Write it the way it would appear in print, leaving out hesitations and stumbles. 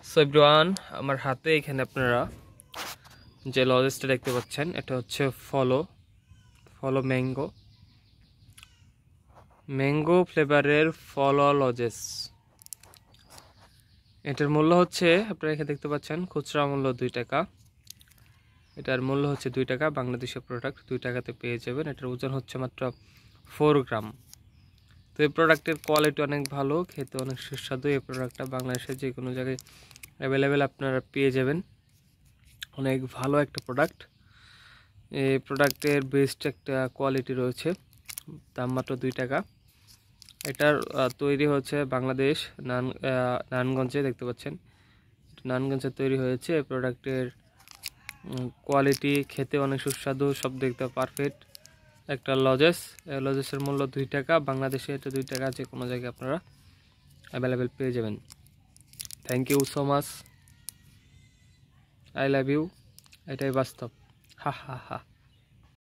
So everyone, আমার হাতে এখানে আপনারা যে লজেসটা দেখতে পাচ্ছেন এটা হচ্ছে ফলো ম্যাঙ্গো ফ্লেভারের ফলো লজেস। এটার মূল্য হচ্ছে আপনারা এখানে দেখতে পাচ্ছেন খুচরা মূল্য 2 টাকা। এটার মূল্য হচ্ছে 2 টাকা। বাংলাদেশের প্রোডাক্ট 2 টাকাতে পেয়ে যাবেন। এটার ওজন হচ্ছে মাত্র 4 গ্রাম। তো এই প্রোডাক্টের কোয়ালিটি অনেক ভালো, খেতে অনেক সুস্বাদু। এই প্রোডাক্টটা বাংলাদেশের যে কোনো জায়গায় অ্যাভেলেবেল আপনারা পেয়ে যাবেন। অনেক ভালো একটা প্রোডাক্ট। এই প্রোডাক্টের বেস্ট একটা কোয়ালিটি রয়েছে, দাম মাত্র 2 টাকা। এটার তৈরি হচ্ছে বাংলাদেশ নারায়ণগঞ্জে, দেখতে পাচ্ছেন নারায়ণগঞ্জে তৈরি হয়েছে। এই প্রোডাক্টের কোয়ালিটি খেতে অনেক সুস্বাদু, সব দেখতে পারফেক্ট একটা লজেসের মূল্য 2 টাকা। বাংলাদেশে এটা 2 টাকা, যে কোনো জায়গায় আপনারা অ্যাভেলেবেল পেয়ে যাবেন। Thank you so much, I love you. এটাই বাস্তব। হা হা হা।